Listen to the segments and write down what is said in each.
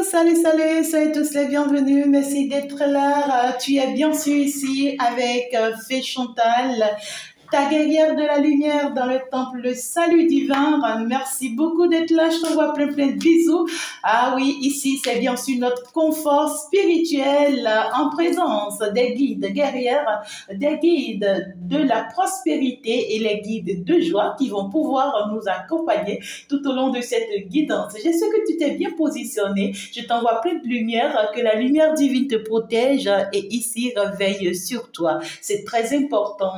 Soyez tous les bienvenus. Merci d'être là. Tu es bien sûr ici avec Fée Chantal, ta guerrière de la lumière dans le temple, le salut divin. Merci beaucoup d'être là. Je t'envoie plein de bisous. Ah oui, ici, c'est bien sûr notre confort spirituel en présence des guides guerrières, des guides de la prospérité et les guides de joie qui vont pouvoir nous accompagner tout au long de cette guidance. Je sais que tu t'es bien positionné. Je t'envoie plein de lumière, que la lumière divine te protège et ici veille sur toi. C'est très important.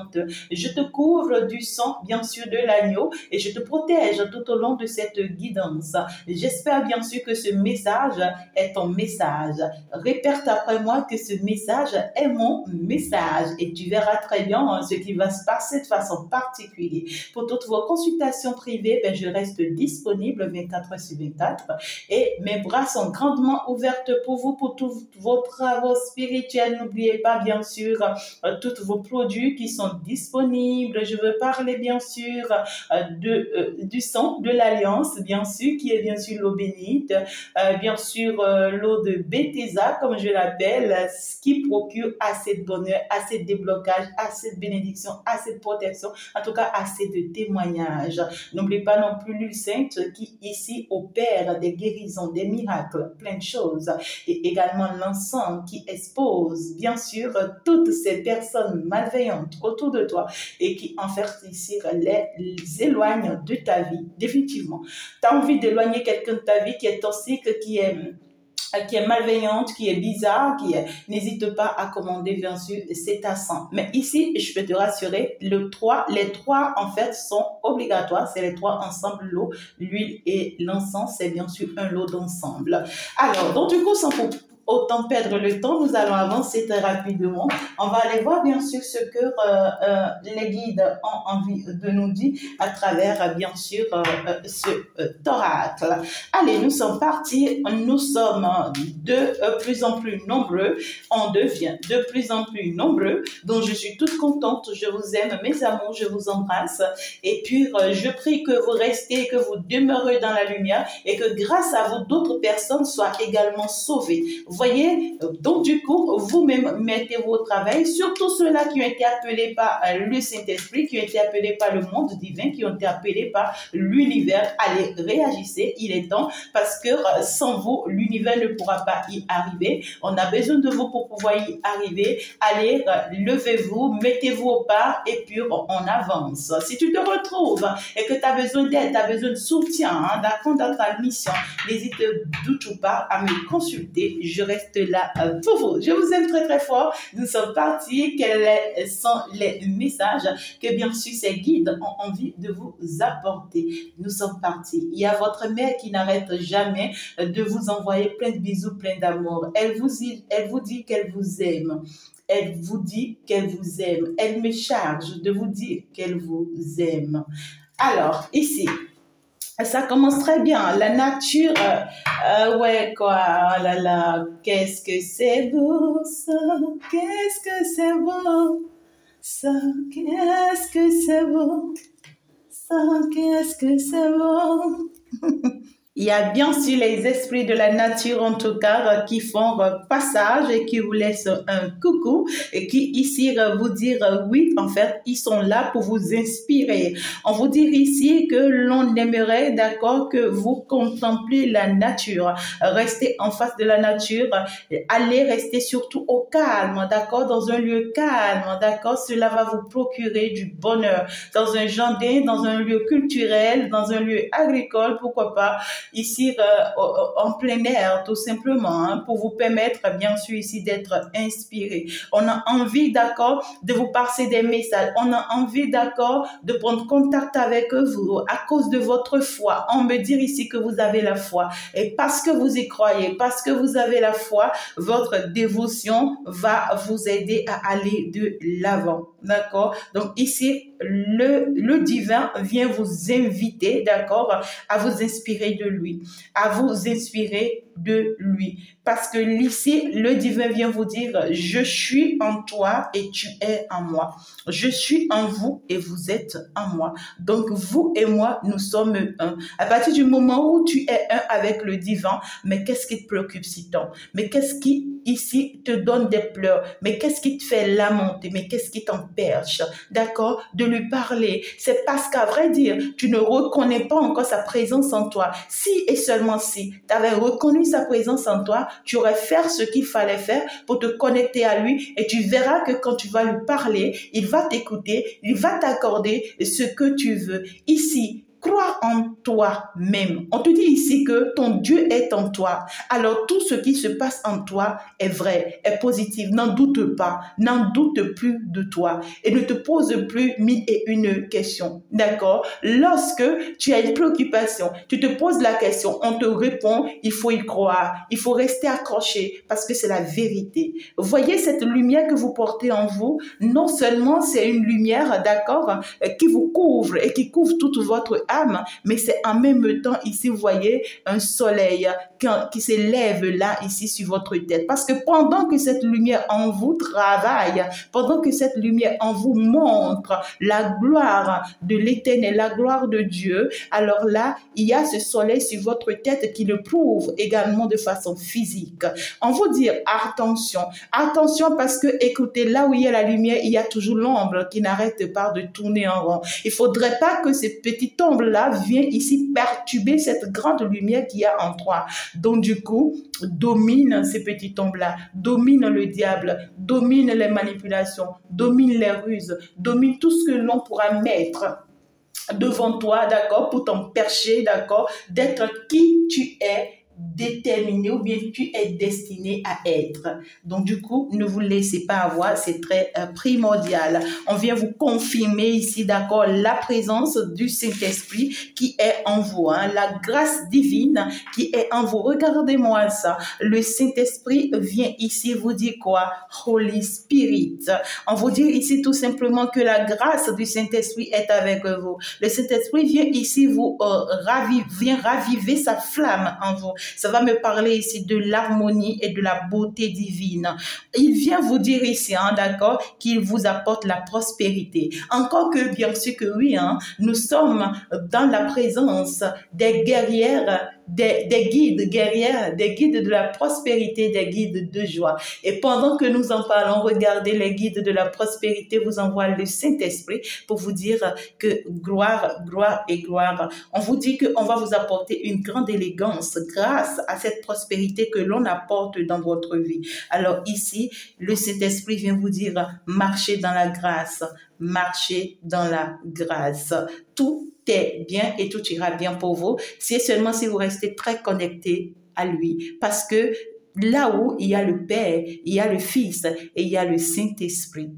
Je te couvre du sang, bien sûr, de l'agneau et je te protège tout au long de cette guidance. J'espère bien sûr que ce message est ton message. Répète après moi que ce message est mon message et tu verras très bien ce qui va se passer de façon particulière. Pour toutes vos consultations privées, je reste disponible 24 sur 24 et mes bras sont grandement ouverts pour vous, pour tous vos travaux spirituels. N'oubliez pas, bien sûr, tous vos produits qui sont disponibles. Je veux parler, bien sûr, du sang de l'Alliance, bien sûr, qui est bien sûr l'eau bénite, bien sûr, l'eau de Bethesda, comme je l'appelle, ce qui procure assez de bonheur, assez de déblocage, assez de bénédiction, assez de protection, en tout cas, assez de témoignages. N'oubliez pas non plus l'huile sainte qui, ici, opère des guérisons, des miracles, plein de choses. Et également l'encens qui expose, bien sûr, toutes ces personnes malveillantes autour de toi et qui, en fait, ici, les éloignent de ta vie, définitivement. Tu as envie d'éloigner quelqu'un de ta vie qui est toxique, qui est malveillante, qui est bizarre, n'hésite pas à commander, bien sûr, c'est à 100. Mais ici, je peux te rassurer, les trois, en fait, sont obligatoires. C'est les trois ensemble, l'eau, l'huile et l'encens. C'est bien sûr un lot d'ensemble. Alors, donc, du coup, sans autant perdre le temps, nous allons avancer très rapidement. On va aller voir bien sûr ce que les guides ont envie de nous dire à travers bien sûr ce oracle. Allez, nous sommes partis, nous sommes de plus en plus nombreux, on devient de plus en plus nombreux, donc je suis toute contente, je vous aime mes amours, je vous embrasse et puis je prie que vous restez, que vous demeurez dans la lumière et que grâce à vous, d'autres personnes soient également sauvées. Voyez, donc du coup, vous-même mettez-vous au travail, surtout ceux-là qui ont été appelés par le Saint-Esprit, qui ont été appelés par le monde divin, qui ont été appelés par l'univers. Allez, réagissez, il est temps, parce que sans vous, l'univers ne pourra pas y arriver. On a besoin de vous pour pouvoir y arriver. Allez, levez-vous, mettez-vous au pas et puis on avance. Si tu te retrouves et que tu as besoin d'aide, tu as besoin de soutien, d'accord, dans ta mission, n'hésite du tout pas à me consulter. Je reste là pour vous. Je vous aime très très fort. Nous sommes partis. Quels sont les messages que bien sûr ces guides ont envie de vous apporter? Nous sommes partis. Il y a votre mère qui n'arrête jamais de vous envoyer plein de bisous, plein d'amour. Elle vous dit qu'elle vous aime. Elle vous dit qu'elle vous aime. Elle me charge de vous dire qu'elle vous aime. Alors, ici, ça commence très bien. La nature, ouais, quoi, oh là là, qu'est-ce que c'est beau, ça, qu'est-ce que c'est beau, ça, qu'est-ce que c'est beau, ça, qu'est-ce que c'est beau. Il y a bien sûr les esprits de la nature, en tout cas, qui font passage et qui vous laissent un coucou et qui ici vous dire oui, en fait, ils sont là pour vous inspirer. On vous dit ici que l'on aimerait, d'accord, que vous contemplez la nature. Restez en face de la nature, allez rester surtout au calme, d'accord, dans un lieu calme, d'accord. Cela va vous procurer du bonheur dans un jardin, dans un lieu culturel, dans un lieu agricole, pourquoi pas. Ici en plein air tout simplement pour vous permettre bien sûr ici d'être inspiré. On a envie d'accord de vous passer des messages, on a envie d'accord de prendre contact avec vous à cause de votre foi. On me dit ici que vous avez la foi et parce que vous y croyez, parce que vous avez la foi, votre dévotion va vous aider à aller de l'avant, d'accord. Donc ici le divin vient vous inviter, d'accord, à vous inspirer de lui, à vous inspirer de lui. Parce que ici, le divin vient vous dire, je suis en toi et tu es en moi. Je suis en vous et vous êtes en moi. Donc, vous et moi, nous sommes un. À partir du moment où tu es un avec le divin, mais qu'est-ce qui te préoccupe si tant? Mais qu'est-ce qui, ici, te donne des pleurs? Mais qu'est-ce qui te fait lamenter? Mais qu'est-ce qui t'empêche, d'accord, de lui parler? C'est parce qu'à vrai dire, tu ne reconnais pas encore sa présence en toi. Si et seulement si tu avais reconnu sa présence en toi, tu aurais fait ce qu'il fallait faire pour te connecter à lui et tu verras que quand tu vas lui parler, il va t'écouter, il va t'accorder ce que tu veux. Ici, crois en toi-même. On te dit ici que ton Dieu est en toi. Alors tout ce qui se passe en toi est vrai, est positif. N'en doute pas, n'en doute plus de toi et ne te pose plus mille et une questions. D'accord? Lorsque tu as une préoccupation, tu te poses la question, on te répond, il faut y croire, il faut rester accroché parce que c'est la vérité. Voyez cette lumière que vous portez en vous, non seulement c'est une lumière, d'accord, qui vous couvre et qui couvre toute votre âme, mais c'est en même temps ici, vous voyez, un soleil qui s'élève là, ici, sur votre tête. Parce que pendant que cette lumière en vous travaille, pendant que cette lumière en vous montre la gloire de l'Éternel, la gloire de Dieu, alors là, il y a ce soleil sur votre tête qui le prouve également de façon physique. On vous dit attention, attention parce que, écoutez, là où il y a la lumière, il y a toujours l'ombre qui n'arrête pas de tourner en rond. Il ne faudrait pas que ces petites ombres-là viennent ici perturber cette grande lumière qu'il y a en toi. Donc, du coup, domine ces petites ombres-là, domine le diable, domine les manipulations, domine les ruses, domine tout ce que l'on pourra mettre devant toi, d'accord, pour t'empêcher, d'accord, d'être qui tu es déterminé ou bien tu es destiné à être. Donc du coup, ne vous laissez pas avoir, c'est très primordial. On vient vous confirmer ici, d'accord, la présence du Saint-Esprit qui est en vous, hein, la grâce divine qui est en vous. Regardez-moi ça. Le Saint-Esprit vient ici vous dire quoi? Holy Spirit. On vous dit ici tout simplement que la grâce du Saint-Esprit est avec vous. Le Saint-Esprit vient ici vous raviver sa flamme en vous. Ça va me parler ici de l'harmonie et de la beauté divine. Il vient vous dire ici, hein, d'accord, qu'il vous apporte la prospérité. Encore que, bien sûr que oui, hein, nous sommes dans la présence des guerrières, des guides guerrières, des guides de la prospérité, des guides de joie. Et pendant que nous en parlons, regardez, les guides de la prospérité vous envoient le Saint-Esprit pour vous dire que gloire, gloire et gloire. On vous dit qu'on va vous apporter une grande élégance grâce à cette prospérité que l'on apporte dans votre vie. Alors ici, le Saint-Esprit vient vous dire, marchez dans la grâce, marchez dans la grâce. Tout est bien et tout ira bien pour vous, si seulement si vous restez très connecté à lui. Parce que là où il y a le Père, il y a le Fils et il y a le Saint-Esprit.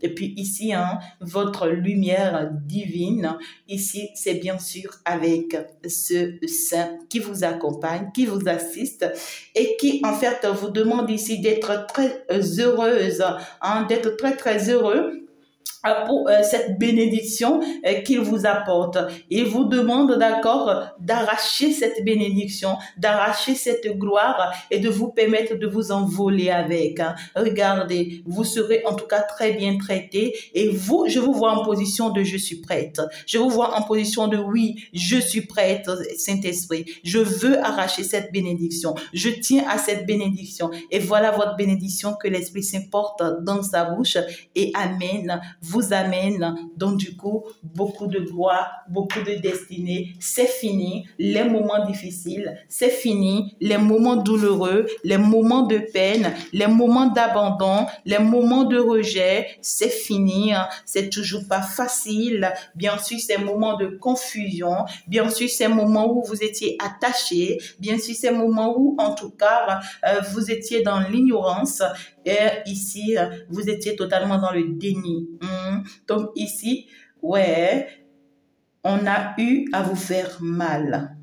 Et puis ici, hein, votre lumière divine, ici, c'est bien sûr avec ce Saint qui vous accompagne, qui vous assiste et qui, en fait, vous demande ici d'être très heureuse, hein, d'être très, très heureux pour cette bénédiction qu'il vous apporte. Il vous demande, d'accord, d'arracher cette bénédiction, d'arracher cette gloire et de vous permettre de vous envoler avec. Hein. Regardez, vous serez en tout cas très bien traité et vous, je vous vois en position de je suis prête. Je vous vois en position de oui, je suis prête, Saint-Esprit. Je veux arracher cette bénédiction. Je tiens à cette bénédiction. Et voilà votre bénédiction que l'Esprit Saint porte dans sa bouche et amène, vous amène. Donc du coup, beaucoup de gloire, beaucoup de destinée. C'est fini les moments difficiles, c'est fini les moments douloureux, les moments de peine, les moments d'abandon, les moments de rejet. C'est fini, c'est toujours pas facile. Bien sûr, ces moments de confusion, bien sûr, ces moments où vous étiez attachés, bien sûr, ces moments où, en tout cas, vous étiez dans l'ignorance. Et ici, vous étiez totalement dans le déni. Donc ici, ouais, on a eu à vous faire mal.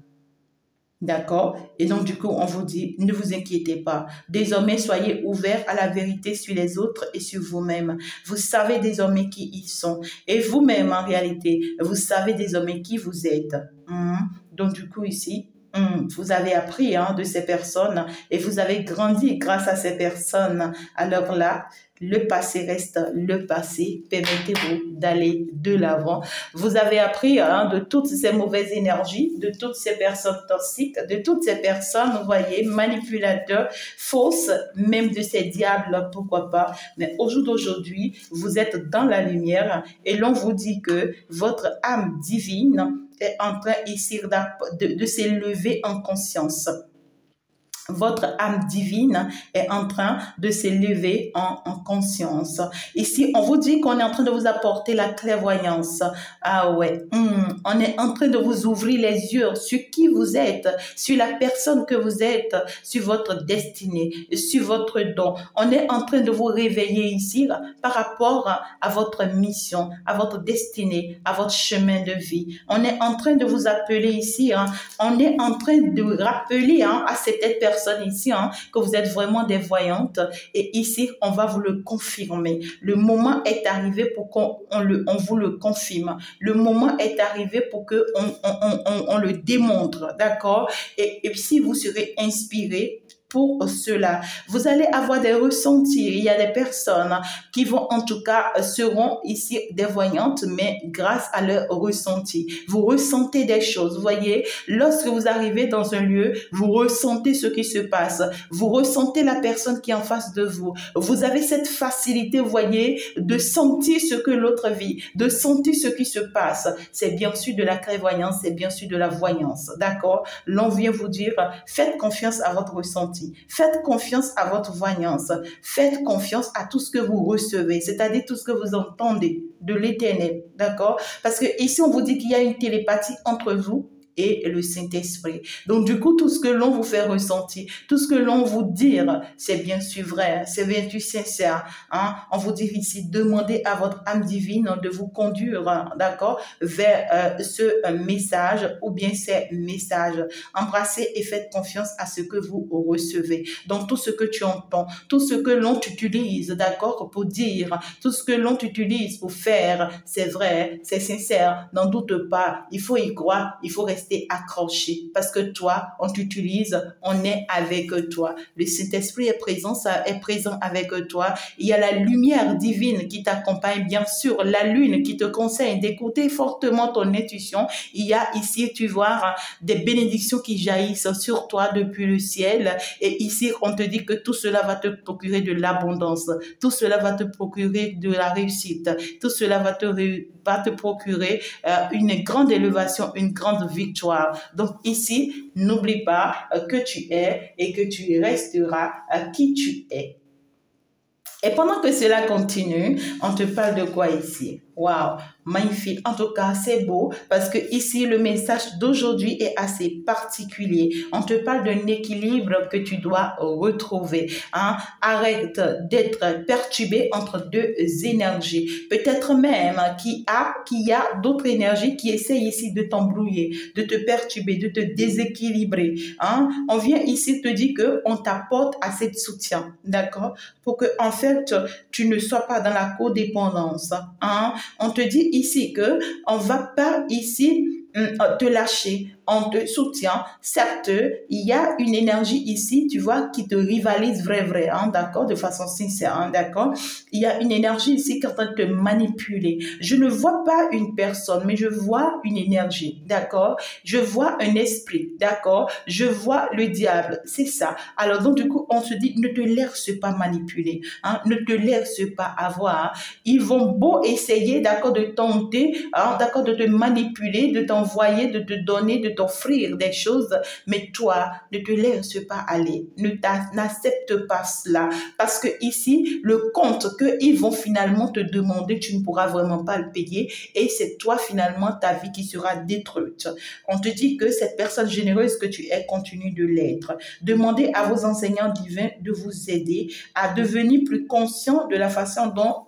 D'accord? Et donc, du coup, on vous dit, ne vous inquiétez pas. Désormais, soyez ouverts à la vérité sur les autres et sur vous-même. Vous savez désormais qui ils sont. Et vous-même, en réalité, vous savez désormais qui vous êtes. Donc, du coup, ici, Vous avez appris de ces personnes et vous avez grandi grâce à ces personnes. Alors là, le passé reste le passé. Permettez-vous d'aller de l'avant. Vous avez appris de toutes ces mauvaises énergies, de toutes ces personnes toxiques, de toutes ces personnes, vous voyez, manipulateurs, fausses, même de ces diables, pourquoi pas. Mais au jour d'aujourd'hui, vous êtes dans la lumière et l'on vous dit que votre âme divine est en train ici de s'élever en conscience. Votre âme divine est en train de s'élever en conscience. Ici, on vous dit qu'on est en train de vous apporter la clairvoyance. Ah ouais, on est en train de vous ouvrir les yeux sur qui vous êtes, sur la personne que vous êtes, sur votre destinée, sur votre don. On est en train de vous réveiller ici par rapport à votre mission, à votre destinée, à votre chemin de vie. On est en train de vous appeler ici, on est en train de rappeler à cette personne ici, que vous êtes vraiment des voyantes et ici, on va vous le confirmer. Le moment est arrivé pour qu'on vous le confirme. Le moment est arrivé pour qu'on le démontre, d'accord? Et si vous serez inspiré pour cela, vous allez avoir des ressentis. Il y a des personnes qui vont, en tout cas, seront ici des voyantes, mais grâce à leur ressenti. Vous ressentez des choses, vous voyez, lorsque vous arrivez dans un lieu, vous ressentez ce qui se passe. Vous ressentez la personne qui est en face de vous. Vous avez cette facilité, vous voyez, de sentir ce que l'autre vit, de sentir ce qui se passe. C'est bien sûr de la clairvoyance, c'est bien sûr de la voyance, d'accord? L'on vient vous dire, faites confiance à votre ressenti. Faites confiance à votre voyance. Faites confiance à tout ce que vous recevez, c'est-à-dire tout ce que vous entendez de l'Éternel, d'accord? Parce que ici, on vous dit qu'il y a une télépathie entre vous et le Saint-Esprit. Donc, du coup, tout ce que l'on vous fait ressentir, tout ce que l'on vous dit, c'est bien sûr vrai, c'est bien sûr sincère. On vous dit ici, demandez à votre âme divine de vous conduire, d'accord, vers ce message ou bien ces messages. Embrassez et faites confiance à ce que vous recevez. Donc, tout ce que tu entends, tout ce que l'on t'utilise, d'accord, pour dire, tout ce que l'on t'utilise pour faire, c'est vrai, c'est sincère, n'en doute pas, il faut y croire, il faut rester accroché parce que toi, on t'utilise, on est avec toi. Le Saint-Esprit est présent, ça est présent avec toi. Il y a la lumière divine qui t'accompagne, bien sûr, la lune qui te conseille d'écouter fortement ton intuition. Il y a ici, tu vois, des bénédictions qui jaillissent sur toi depuis le ciel. Et ici, on te dit que tout cela va te procurer de l'abondance. Tout cela va te procurer de la réussite. Tout cela va te procurer une grande élévation, une grande victoire. Donc ici, n'oublie pas que tu es et que tu resteras qui tu es. Et pendant que cela continue, on te parle de quoi ici? Waouh, magnifique. En tout cas, c'est beau parce que ici, le message d'aujourd'hui est assez particulier. On te parle d'un équilibre que tu dois retrouver. Arrête d'être perturbé entre deux énergies. Peut-être même qu'il y a d'autres énergies qui essayent ici de t'embrouiller, de te perturber, de te déséquilibrer. On vient ici te dire qu'on t'apporte assez de soutien, d'accord? Pour que, en fait, tu ne sois pas dans la codépendance. On te dit ici que on va pas ici te lâcher, on te soutient. Certes, il y a une énergie ici, tu vois, qui te rivalise vrai, d'accord, de façon sincère, d'accord. Il y a une énergie ici qui est en train de te manipuler. Je ne vois pas une personne, mais je vois une énergie, d'accord. Je vois un esprit, d'accord. Je vois le diable, c'est ça. Alors donc du coup, on se dit, ne te laisse pas manipuler, ne te laisse pas avoir. Ils vont beau essayer, d'accord, de tenter, d'accord, de te manipuler, de t'envoyer, de te donner, de t'offrir des choses, mais toi, ne te laisse pas aller, n'accepte pas cela, parce que ici, le compte qu'ils vont finalement te demander, tu ne pourras vraiment pas le payer, et c'est toi finalement ta vie qui sera détruite. On te dit que cette personne généreuse que tu es continue de l'être. Demandez à vos enseignants divins de vous aider à devenir plus conscient de la façon dont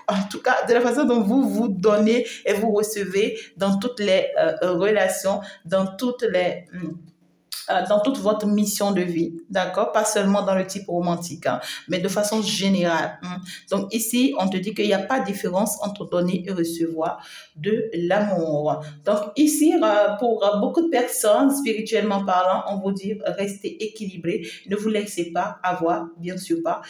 en tout cas, de la façon dont vous vous donnez et vous recevez dans toutes les relations, dans toutes les dans toute votre mission de vie, d'accord? Pas seulement dans le type romantique, hein, mais de façon générale. Hein. Donc ici, on te dit qu'il n'y a pas de différence entre donner et recevoir de l'amour. Donc ici, pour beaucoup de personnes, spirituellement parlant, on vous dit restez équilibré, ne vous laissez pas avoir, bien sûr pas.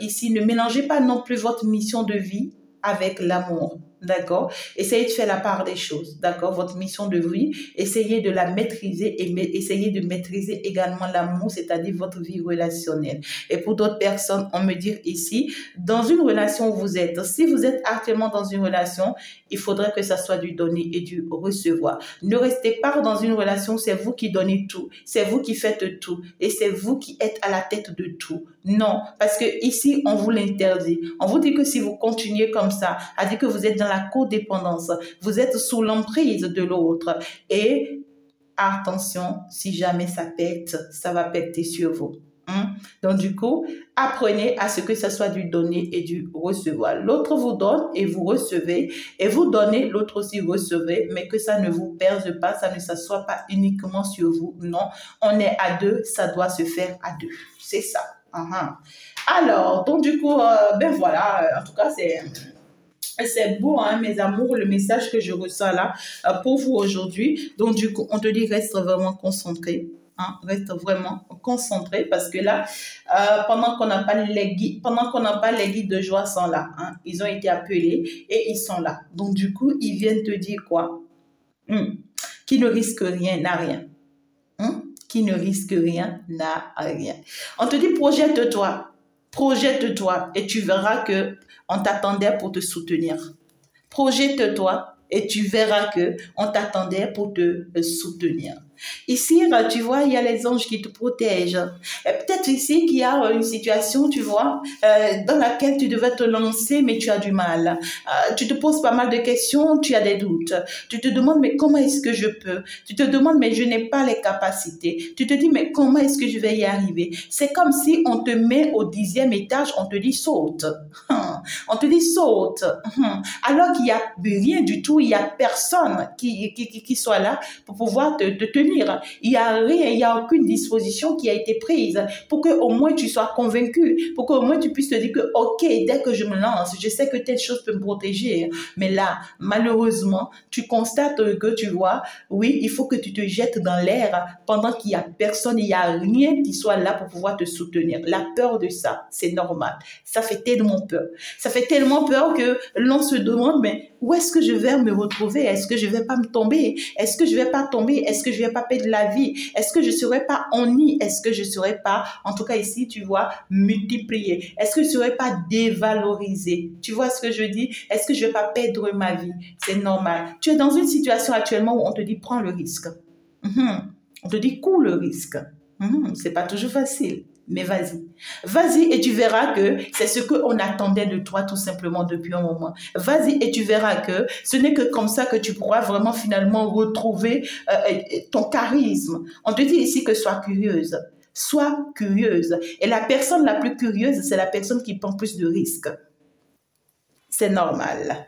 Ici, ne mélangez pas non plus votre mission de vie avec l'amour. D'accord? Essayez de faire la part des choses. D'accord? Votre mission de vie, essayez de la maîtriser et essayez de maîtriser également l'amour, c'est-à-dire votre vie relationnelle. Et pour d'autres personnes, on me dit ici, dans une relation où vous êtes, si vous êtes actuellement dans une relation, il faudrait que ça soit du donner et du recevoir. Ne restez pas dans une relation où c'est vous qui donnez tout, c'est vous qui faites tout et c'est vous qui êtes à la tête de tout. Non, parce que ici, on vous l'interdit. On vous dit que si vous continuez comme ça, à dire que vous êtes dans la codépendance, vous êtes sous l'emprise de l'autre. Et attention, si jamais ça pète, ça va péter sur vous. Donc du coup, apprenez à ce que ce soit du donner et du recevoir. L'autre vous donne et vous recevez, et vous donnez, l'autre aussi recevez, mais que ça ne vous perde pas, ça ne s'assoit pas uniquement sur vous. Non, on est à deux, ça doit se faire à deux. C'est ça. Alors, donc du coup, ben voilà, en tout cas, c'est beau, hein, mes amours, le message que je ressens là pour vous aujourd'hui. Donc, du coup, on te dit, reste vraiment concentré. Hein, reste vraiment concentré parce que là, pendant qu'on n'a pas les guides de joie sont là. Hein, ils ont été appelés et ils sont là. Donc, du coup, ils viennent te dire quoi? Qui ne risque rien n'a rien. Qui ne risque rien n'a rien. On te dit, projette-toi. Projette-toi et tu verras que on t'attendait pour te soutenir. Projette-toi et tu verras que on t'attendait pour te soutenir. Ici, tu vois, il y a les anges qui te protègent. Peut-être ici qu'il y a une situation, tu vois, dans laquelle tu devais te lancer, mais tu as du mal. Tu te poses pas mal de questions, tu as des doutes. Tu te demandes, mais comment est-ce que je peux? Tu te demandes, mais je n'ai pas les capacités. Tu te dis, mais comment est-ce que je vais y arriver? C'est comme si on te met au 10e étage, on te dit saute. On te dit saute. Alors qu'il n'y a rien du tout, il n'y a personne qui soit là pour pouvoir te tenir. Il n'y a rien, il n'y a aucune disposition qui a été prise pour que au moins tu sois convaincu, pour qu'au moins tu puisses te dire que ok, dès que je me lance, je sais que telle chose peut me protéger. Mais là, malheureusement, tu constates que tu vois, oui, il faut que tu te jettes dans l'air pendant qu'il n'y a personne, il n'y a rien qui soit là pour pouvoir te soutenir. La peur de ça, c'est normal. Ça fait tellement peur. Ça fait tellement peur que l'on se demande, mais où est-ce que je vais me retrouver? Est-ce que je vais pas me tomber? Est-ce que je vais pas tomber? Est-ce que je vais pas perdre la vie? Est-ce que je serai pas ennuyée? Est-ce que je serai pas, en tout cas ici, tu vois, multipliée? Est-ce que je serai pas dévalorisée? Tu vois ce que je dis? Est-ce que je vais pas perdre ma vie? C'est normal. Tu es dans une situation actuellement où on te dit, prends le risque. On te dit, cours le risque. C'est pas toujours facile. Mais vas-y. Vas-y et tu verras que c'est ce qu'on attendait de toi tout simplement depuis un moment. Vas-y et tu verras que ce n'est que comme ça que tu pourras vraiment finalement retrouver ton charisme. On te dit ici que sois curieuse. Sois curieuse. Et la personne la plus curieuse, c'est la personne qui prend plus de risques. C'est normal.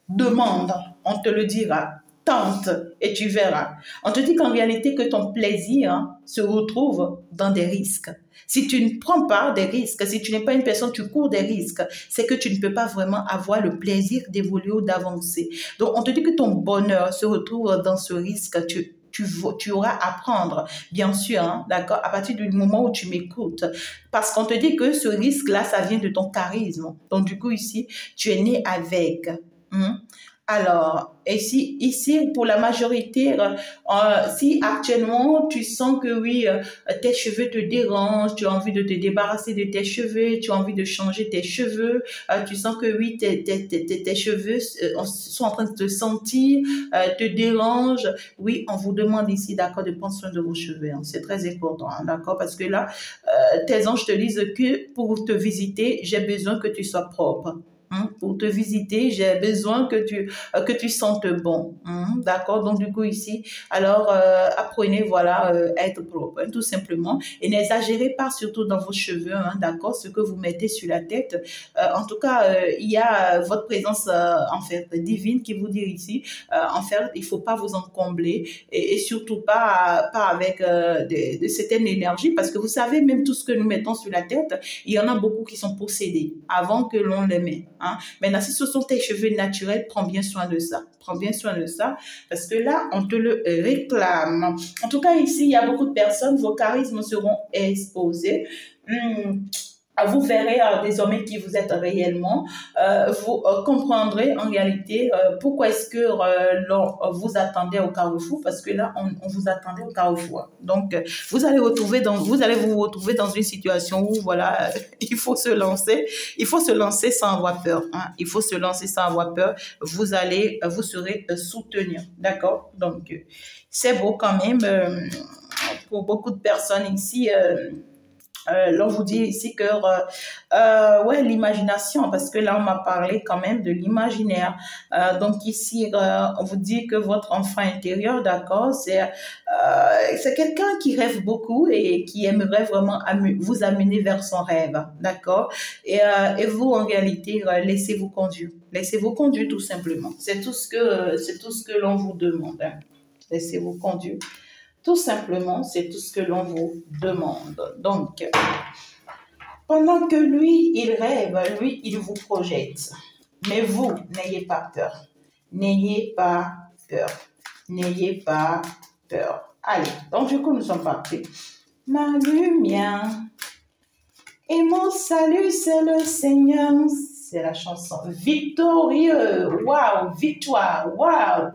Demande, on te le dira. Tente et tu verras. On te dit qu'en réalité que ton plaisir se retrouve dans des risques. Si tu ne prends pas des risques, si tu n'es pas une personne, tu cours des risques, c'est que tu ne peux pas vraiment avoir le plaisir d'évoluer ou d'avancer. Donc, on te dit que ton bonheur se retrouve dans ce risque. Tu auras à prendre, bien sûr, hein, d'accord, à partir du moment où tu m'écoutes. Parce qu'on te dit que ce risque-là, ça vient de ton charisme. Donc, du coup, ici, tu es né avec. Alors, ici, pour la majorité, si actuellement tu sens que oui, tes cheveux te dérangent, tu as envie de te débarrasser de tes cheveux, tu as envie de changer tes cheveux, tu sens que oui, tes cheveux sont en train de te sentir, te dérangent, oui, on vous demande ici, d'accord, de prendre soin de vos cheveux. Hein. C'est très important, hein, d'accord, parce que là, tes anges te disent que pour te visiter, j'ai besoin que tu sois propre. hein, pour te visiter. J'ai besoin que tu sentes bon. Hein, d'accord? Donc, du coup, ici, alors, apprenez, voilà, à être propre, hein, tout simplement. Et n'exagérez pas, surtout dans vos cheveux, hein, d'accord? Ce que vous mettez sur la tête. En tout cas, il y a votre présence, en fait, divine qui vous dit ici, en fait, il faut pas vous encombrer et surtout pas avec de certaines énergies parce que vous savez, même tout ce que nous mettons sur la tête, il y en a beaucoup qui sont possédés avant que l'on les met. Hein. Maintenant, si ce sont tes cheveux naturels, prends bien soin de ça. Prends bien soin de ça parce que là, on te le réclame. En tout cas, ici, il y a beaucoup de personnes, vos charismes seront exposés. Vous verrez désormais qui vous êtes réellement. Vous comprendrez en réalité pourquoi est-ce que l'on vous attendait au carrefour, parce que là, on vous attendait au carrefour. Donc, vous allez vous retrouver dans une situation où, voilà, il faut se lancer. Il faut se lancer sans avoir peur. Hein. Il faut se lancer sans avoir peur. Vous serez soutenir. D'accord? Donc, c'est beau quand même pour beaucoup de personnes ici. L'on vous dit ici que ouais, l'imagination, parce que là on m'a parlé quand même de l'imaginaire. Donc ici on vous dit que votre enfant intérieur, d'accord, c'est quelqu'un qui rêve beaucoup et qui aimerait vraiment vous amener vers son rêve, d'accord. Et vous en réalité laissez-vous conduire tout simplement. C'est tout ce que l'on vous demande. Hein. Laissez-vous conduire. Tout simplement, c'est tout ce que l'on vous demande. Donc, pendant que lui, il rêve, lui, il vous projette. Mais vous, n'ayez pas peur. N'ayez pas peur. N'ayez pas peur. Allez, donc du coup, nous sommes partis. Ma lumière et mon salut, c'est le Seigneur. C'est la chanson. Victorieux. Waouh, victoire. Waouh.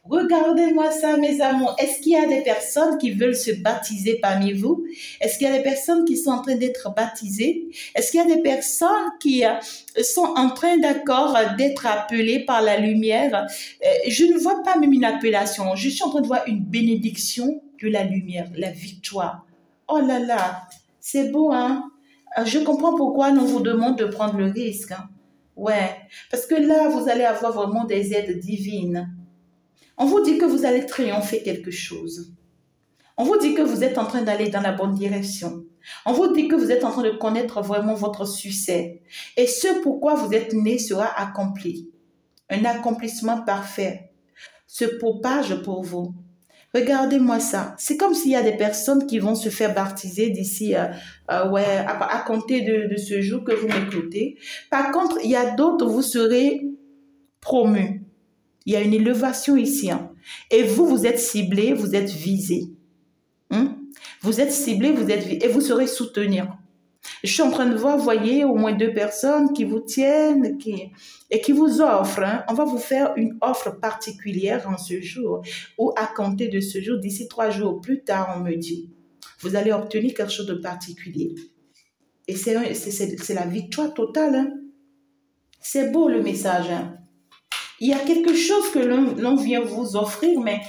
Regardez-moi ça, mes amours. Est-ce qu'il y a des personnes qui veulent se baptiser parmi vous? Est-ce qu'il y a des personnes qui sont en train d'être baptisées? Est-ce qu'il y a des personnes qui sont en train, d'accord, d'être appelées par la lumière? Je ne vois pas même une appellation. Je suis en train de voir une bénédiction de la lumière, la victoire. Oh là là, c'est beau, hein? Je comprends pourquoi on vous demande de prendre le risque. Hein? Ouais, parce que là, vous allez avoir vraiment des aides divines. On vous dit que vous allez triompher quelque chose. On vous dit que vous êtes en train d'aller dans la bonne direction. On vous dit que vous êtes en train de connaître vraiment votre succès. Et ce pourquoi vous êtes né sera accompli. Un accomplissement parfait se propage pour vous. Regardez-moi ça. C'est comme s'il y a des personnes qui vont se faire baptiser d'ici, ouais, à compter de ce jour que vous m'écoutez. Par contre, il y a d'autres, vous serez promus. Il y a une élévation ici. Hein. Et vous êtes ciblé, vous êtes visé. Hein? Vous êtes ciblé, vous êtes visé. Et vous serez soutenir. Je suis en train de voir, voyez, au moins 2 personnes qui vous tiennent et qui vous offrent. Hein. On va vous faire une offre particulière en ce jour ou à compter de ce jour, d'ici 3 jours plus tard, on me dit. Vous allez obtenir quelque chose de particulier. Et c'est la victoire totale. Hein. C'est beau le message. Hein. Il y a quelque chose que l'on vient vous offrir, mais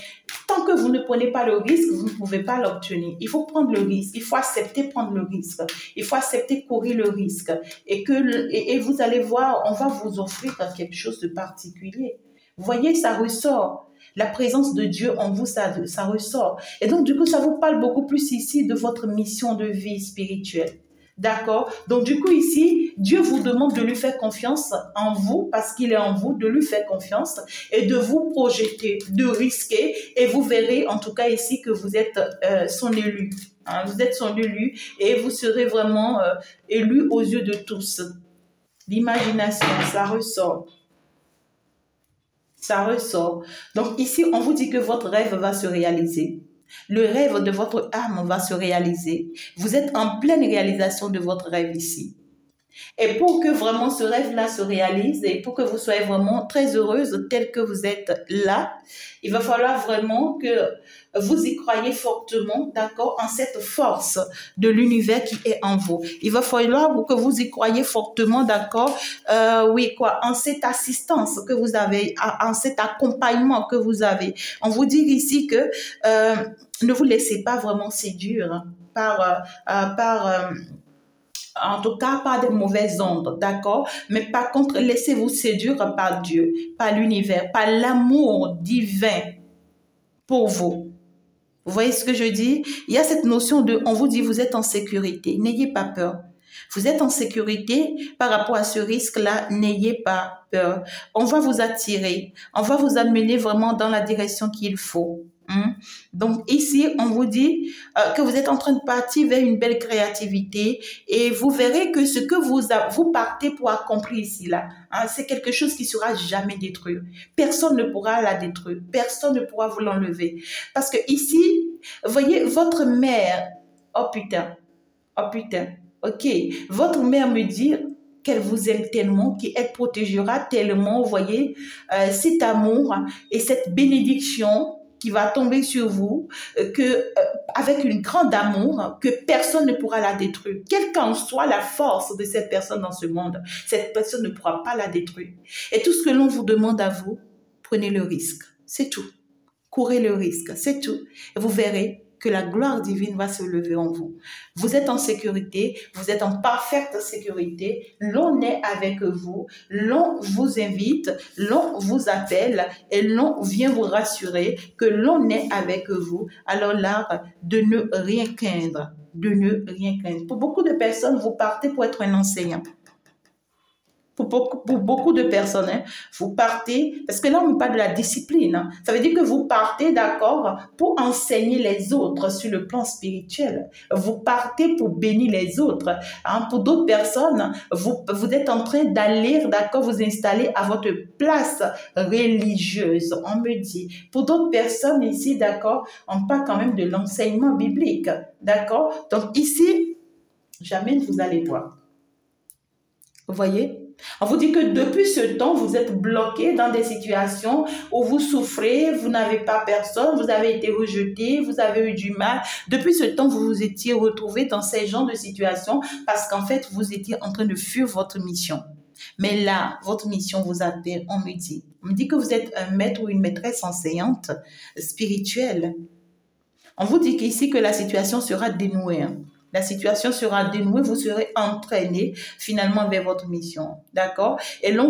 tant que vous ne prenez pas le risque, vous ne pouvez pas l'obtenir. Il faut prendre le risque. Il faut accepter prendre le risque. Il faut accepter courir le risque. Et vous allez voir, on va vous offrir quelque chose de particulier. Vous voyez, ça ressort. La présence de Dieu en vous, ça ressort. Et donc, du coup, ça vous parle beaucoup plus ici de votre mission de vie spirituelle. D'accord? Donc, du coup, ici, Dieu vous demande de lui faire confiance en vous, parce qu'il est en vous, de lui faire confiance et de vous projeter, de risquer. Et vous verrez, en tout cas ici, que vous êtes son élu. Hein? Vous êtes son élu et vous serez vraiment élu aux yeux de tous. L'imagination, ça ressort. Ça ressort. Donc, ici, on vous dit que votre rêve va se réaliser. Le rêve de votre âme va se réaliser. Vous êtes en pleine réalisation de votre rêve ici. Et pour que vraiment ce rêve-là se réalise et pour que vous soyez vraiment très heureuse telle que vous êtes là, il va falloir vraiment que vous y croyez fortement, d'accord, en cette force de l'univers qui est en vous. Il va falloir que vous y croyez fortement, d'accord, oui, quoi, en cette assistance que vous avez, en cet accompagnement que vous avez. On vous dit ici que ne vous laissez pas vraiment séduire par En tout cas, pas de mauvaises ondes, d'accord? Mais par contre, laissez-vous séduire par Dieu, par l'univers, par l'amour divin pour vous. Vous voyez ce que je dis? Il y a cette notion de, on vous dit, vous êtes en sécurité. N'ayez pas peur. Vous êtes en sécurité par rapport à ce risque-là. N'ayez pas peur. On va vous attirer. On va vous amener vraiment dans la direction qu'il faut. Donc ici, on vous dit que vous êtes en train de partir vers une belle créativité et vous verrez que ce que vous partez pour accomplir ici, là, c'est quelque chose qui sera jamais détruit. Personne ne pourra la détruire. Personne ne pourra vous l'enlever. Parce que ici, voyez, votre mère, oh putain, ok, votre mère me dit qu'elle vous aime tellement, qu'elle protégera tellement, vous voyez, cet amour et cette bénédiction qui va tomber sur vous, avec une grande amour, que personne ne pourra la détruire. Quelle qu'en soit la force de cette personne dans ce monde, cette personne ne pourra pas la détruire. Et tout ce que l'on vous demande à vous, prenez le risque. C'est tout. Courez le risque. C'est tout. Et vous verrez que la gloire divine va se lever en vous. Vous êtes en sécurité, vous êtes en parfaite sécurité, l'on est avec vous, l'on vous invite, l'on vous appelle et l'on vient vous rassurer que l'on est avec vous. Alors là, de ne rien craindre, de ne rien craindre. Pour beaucoup de personnes, vous partez pour être un enseignant. Pour beaucoup de personnes, vous partez, parce que là, on parle de la discipline. Ça veut dire que vous partez, d'accord, pour enseigner les autres sur le plan spirituel. Vous partez pour bénir les autres. Pour d'autres personnes, vous êtes en train d'aller, d'accord, vous installer à votre place religieuse, on me dit. Pour d'autres personnes ici, d'accord, on parle quand même de l'enseignement biblique, d'accord. Donc ici, jamais vous allez voir. Vous voyez? On vous dit que depuis ce temps, vous êtes bloqué dans des situations où vous souffrez, vous n'avez pas personne, vous avez été rejeté, vous avez eu du mal. Depuis ce temps, vous vous étiez retrouvé dans ces genres de situations parce qu'en fait, vous étiez en train de fuir votre mission. Mais là, votre mission vous appelle, on me dit que vous êtes un maître ou une maîtresse enseignante spirituelle. On vous dit qu'ici que la situation sera dénouée. La situation sera dénouée, vous serez entraîné finalement vers votre mission, d'accord? Et l'on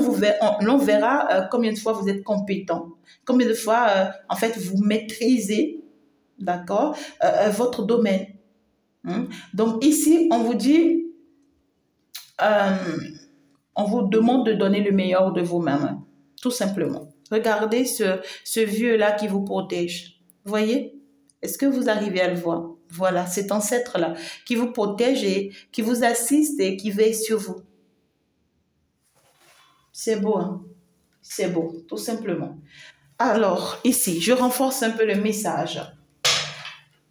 verra combien de fois vous êtes compétent, combien de fois, en fait, vous maîtrisez, d'accord, votre domaine. Donc ici, on vous dit, on vous demande de donner le meilleur de vous-même, tout simplement. Regardez ce vieux-là qui vous protège, vous voyez? Est-ce que vous arrivez à le voir? Voilà, cet ancêtre-là qui vous protège et qui vous assiste et qui veille sur vous. C'est beau, hein? C'est beau, tout simplement. Alors, ici, je renforce un peu le message.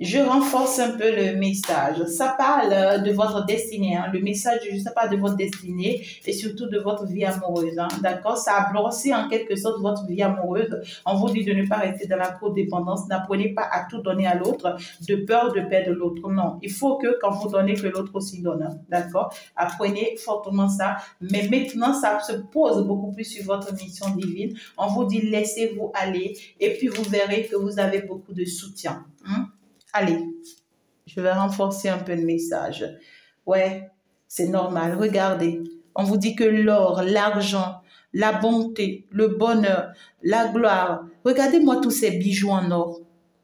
Je renforce un peu le message. Ça parle de votre destinée. Le message, ça parle de votre destinée et surtout de votre vie amoureuse. D'accord? Ça a bloqué en quelque sorte votre vie amoureuse. On vous dit de ne pas rester dans la codépendance. N'apprenez pas à tout donner à l'autre de peur de perdre l'autre. Non. Il faut que quand vous donnez, que l'autre aussi donne. D'accord? Apprenez fortement ça. Mais maintenant, ça se pose beaucoup plus sur votre mission divine. On vous dit laissez-vous aller et puis vous verrez que vous avez beaucoup de soutien. Allez, je vais renforcer un peu le message. Ouais, c'est normal. Regardez, on vous dit que l'or, l'argent, la bonté, le bonheur, la gloire. Regardez-moi tous ces bijoux en or.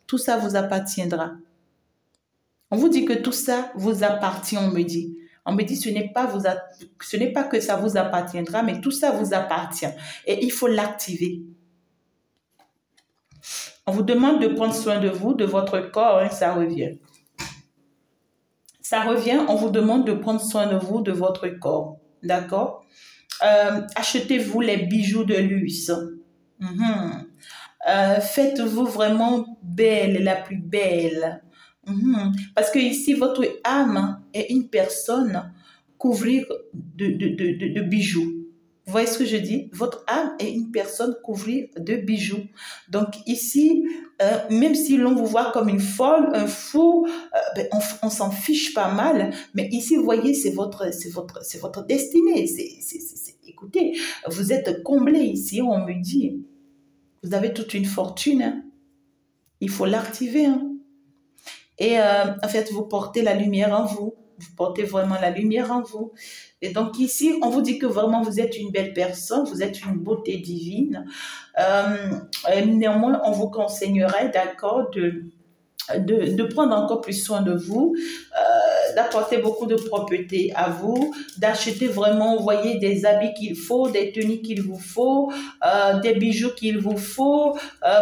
Tout ça vous appartiendra. On vous dit que tout ça vous appartient, on me dit. On me dit ce n'est pas que ça vous appartiendra, mais tout ça vous appartient. Et il faut l'activer. On vous demande de prendre soin de vous, de votre corps, hein, ça revient. Ça revient, on vous demande de prendre soin de vous, de votre corps. D'accord? Achetez-vous les bijoux de luxe. Faites-vous vraiment belle, la plus belle. Parce que ici, votre âme est une personne couvrir de bijoux. Vous voyez ce que je dis? Votre âme est une personne couvrie de bijoux. Donc ici, même si l'on vous voit comme une folle, un fou, on s'en fiche pas mal. Mais ici, vous voyez, c'est votre destinée. Écoutez, vous êtes comblé ici, on me dit. Vous avez toute une fortune. Hein. Il faut l'activer. Hein. Et en fait, vous portez la lumière en vous. vous portez vraiment la lumière en vous. Et donc ici, on vous dit que vraiment vous êtes une belle personne, vous êtes une beauté divine. Néanmoins, on vous conseillerait, d'accord, de prendre encore plus soin de vous, d'apporter beaucoup de propreté à vous, d'acheter vraiment, vous voyez, des habits qu'il faut, des tenues qu'il vous faut, des bijoux qu'il vous faut,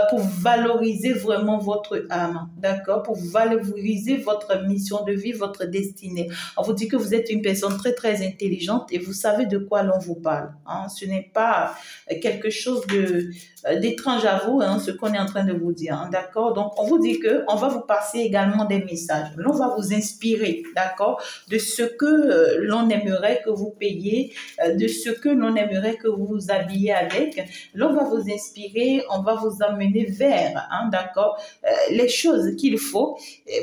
pour valoriser vraiment votre âme, d'accord, pour valoriser votre mission de vie, votre destinée. On vous dit que vous êtes une personne très, très intelligente et vous savez de quoi l'on vous parle. Hein. Ce n'est pas quelque chose d'étrange à vous, hein, ce qu'on est en train de vous dire, hein, d'accord? Donc, on vous dit que on va vous passer également des messages. L'on va vous inspirer, d'accord, de ce que l'on aimerait que vous payiez, de ce que l'on aimerait que vous vous habillez avec. L'on va vous inspirer, on va vous amener vers, hein, d'accord, les choses qu'il faut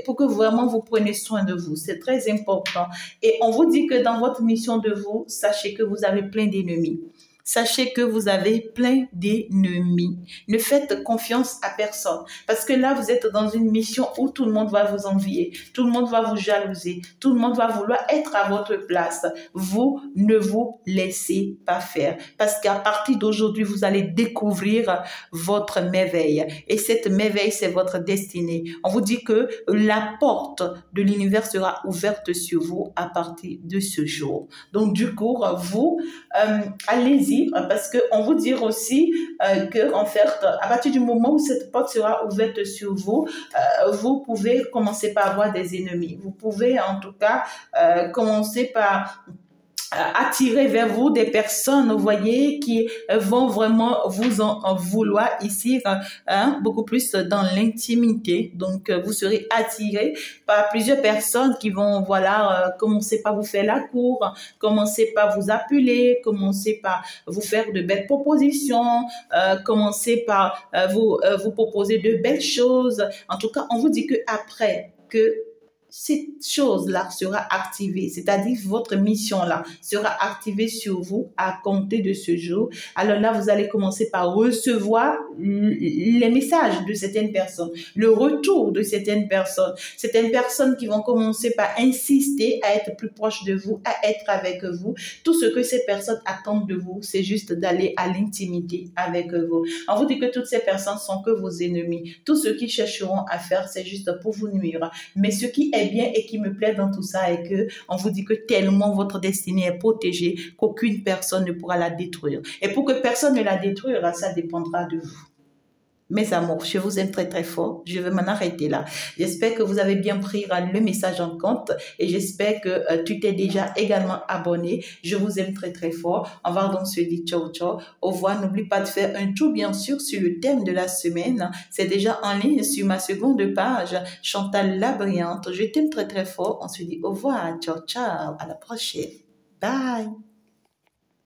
pour que vraiment vous preniez soin de vous. C'est très important. Et on vous dit que dans votre mission de vous, sachez que vous avez plein d'ennemis. Sachez que vous avez plein d'ennemis. Ne faites confiance à personne. Parce que là, vous êtes dans une mission où tout le monde va vous envier. Tout le monde va vous jalouser. Tout le monde va vouloir être à votre place. Vous ne vous laissez pas faire. Parce qu'à partir d'aujourd'hui, vous allez découvrir votre merveille. Et cette merveille, c'est votre destinée. On vous dit que la porte de l'univers sera ouverte sur vous à partir de ce jour. Donc, du coup, vous, allez-y. Parce qu'on vous dit aussi que, en fait, à partir du moment où cette porte sera ouverte sur vous, vous pouvez commencer par avoir des ennemis. Vous pouvez, en tout cas, commencer par attirer vers vous des personnes, vous voyez, qui vont vraiment vous en vouloir ici, beaucoup plus dans l'intimité. Donc, vous serez attiré par plusieurs personnes qui vont, voilà, commencer par vous faire la cour, commencer par vous appeler, commencer par vous faire de belles propositions, commencer par vous proposer de belles choses. En tout cas, on vous dit que après que cette chose-là sera activée, c'est-à-dire votre mission-là sera activée sur vous à compter de ce jour. Alors là, vous allez commencer par recevoir les messages de certaines personnes, le retour de certaines personnes qui vont commencer par insister à être plus proches de vous, à être avec vous. Tout ce que ces personnes attendent de vous, c'est juste d'aller à l'intimité avec vous. On vous dit que toutes ces personnes sont que vos ennemis. Tout ce qu'ils chercheront à faire, c'est juste pour vous nuire. Mais ce qui est bien et qui me plaît dans tout ça est que on vous dit que tellement votre destinée est protégée qu'aucune personne ne pourra la détruire. Et pour que personne ne la détruise, ça dépendra de vous. Mes amours, je vous aime très très fort. Je vais m'en arrêter là. J'espère que vous avez bien pris le message en compte et j'espère que tu t'es déjà également abonné. Je vous aime très très fort. On va donc se dire ciao ciao. Au revoir. N'oublie pas de faire un tour bien sûr sur le thème de la semaine. C'est déjà en ligne sur ma seconde page, Chantal la Brillante. Je t'aime très très fort. On se dit au revoir. Ciao ciao. À la prochaine. Bye.